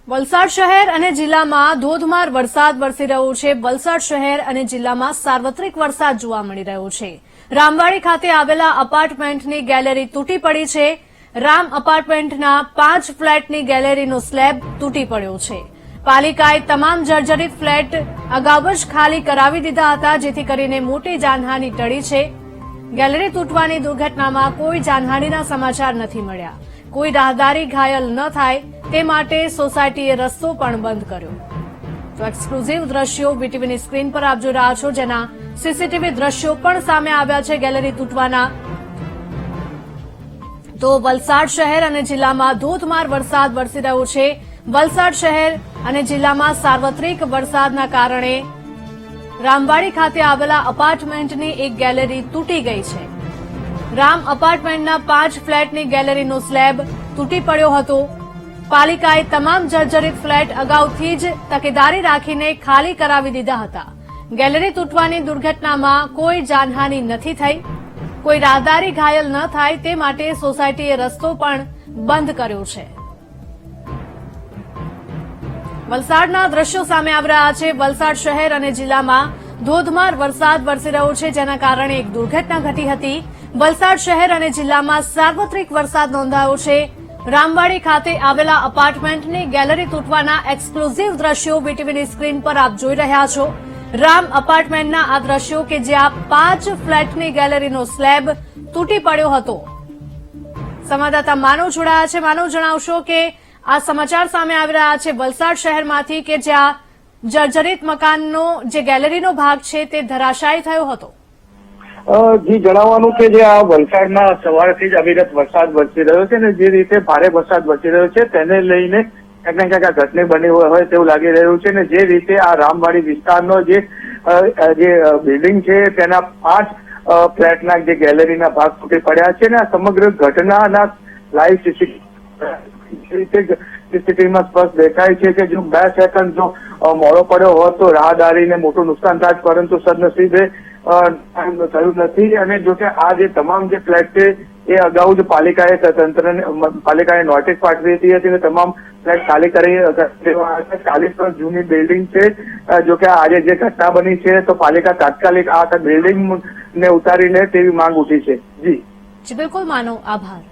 વલસાડ શહેર અને જિલ્લામાં ધોધમાર વરસાદ વરસી રહ્યો છે। વલસાડ શહેર અને જિલ્લામાં સાર્વત્રિક વરસાદ જોવા મળી રહ્યો છે। રામવાડી ખાતે આવેલા અપાર્ટમેન્ટની ગેલેરી તૂટી પડી છે। રામ અપાર્ટમેન્ટના 5 ફ્લેટની ગેલેરીનો સ્લેબ તૂટી પડ્યો છે। પાલિકાએ તમામ જર્જરિત ફ્લેટ અગાઉ જ ખાલી કરાવી દીધા હતા, જેથી કરીને મોટી જાનહાનિ ટળી છે। ગેલેરી તૂટવાની દુર્ઘટનામાં કોઈ જાનહાનિના સમાચાર નથી મળ્યા। કોઈ રાહદારી ઘાયલ ન થાય તે માટે સોસાયટીએ રસ્તો પણ બંધ કર્યો। તો એક્સક્લુઝિવ દ્રશ્યો વીટીવીની સ્ક્રીન પર આપ જોઈ રહ્યા છો, જેના સીસીટીવી દ્રશ્યો પણ સામે આવ્યા છે ગેલેરી તૂટવાના। તો વલસાડ શહેર અને જિલ્લામાં ધોધમાર વરસાદ વરસી રહ્યો છે। વલસાડ શહેર અને જિલ્લામાં સાર્વત્રિક વરસાદના કારણે રામવાડી ખાતે આવેલા અપાર્ટમેન્ટની એક ગેલેરી તૂટી ગઈ છે। રામ અપાર્ટમેન્ટના 5 ફ્લેટની ગેલેરીનો સ્લેબ તૂટી પડ્યો હતો। પાલિકાએ તમામ જર્જરિત ફ્લેટ અગાઉથી જ તકેદારી રાખીને ખાલી કરાવી દીધા હતા। ગેલેરી તૂટવાની દુર્ઘટનામાં કોઈ જાનહાનિ નથી થઈ। કોઈ રાહદારી ઘાયલ ન થાય તે માટે સોસાયટીએ રસ્તો પણ બંધ કર્યો છે। વલસાડના દ્રશ્યો સામે આવી રહ્યા છે। વલસાડ શહેર અને જિલ્લામાં ધોધમાર વરસાદ વરસી રહ્યો છે, જેના કારણે એક દુર્ઘટના ઘટી હતી। વલસાડ શહેર અને જિલ્લામાં સાર્વત્રિક વરસાદ નોંધાયો છે। રામવાડી ખાતે આવેલા અપાર્ટમેન્ટની ગેલેરી તૂટવાના એક્સક્લુઝિવ દ્રશ્યો વીટીવીની સ્ક્રીન પર આપ જોઈ રહ્યા છો। રામ અપાર્ટમેન્ટના આ દ્રશ્યો કે જ્યાં 5 ફ્લેટની ગેલેરીનો સ્લેબ તૂટી પડ્યો હતો। સંવાદદાતા માનવ જોડાયા છે। માનવ, જણાવશો કે આ સમાચાર સામે આવી રહ્યા છે વલસાડ શહેરમાંથી કે જ્યાં જર્જરિત મકાનનો જે ગેલેરીનો ભાગ છે તે ધરાશાયી થયો હતો। જી, જણાવવાનું કે જે આ વલસાડમાં સવારથી જ અવિરત વરસાદ વરસી રહ્યો છે ને જે રીતે ભારે વરસાદ વરસી રહ્યો છે તેને લઈને ક્યાંક ને ક્યાંક આ ઘટના બની હોય તેવું લાગી રહ્યું છે ને જે રીતે આ રામવાડી વિસ્તારનો જે બિલ્ડિંગ છે તેના 5 ફ્લેટના જે ગેલેરીના ભાગ તૂટી પડ્યા છે ને આ સમગ્ર ઘટનાના લાઈવ સીસીટીવીમાં સ્પષ્ટ દેખાય છે કે જો 2 સેકન્ડ જો મોડો પડ્યો હોત તો રાહદારીને મોટું નુકસાન થાય, પરંતુ સદનસીબે થયું નથી। અને જો કે આ જે તમામ જે ફ્લેટ છે એ અગાઉ જ પાલિકાએ નોટિસ પાઠવી હતી અને તમામ ફ્લેટ ખાલી કરી 40 વર્ષ જૂની બિલ્ડિંગ છે। જો કે આજે જે ઘટના બની છે તો પાલિકા તાત્કાલિક આ બિલ્ડિંગ ને ઉતારી લે તેવી માંગ ઉઠી છે। જી બિલકુલ માનો, આભાર।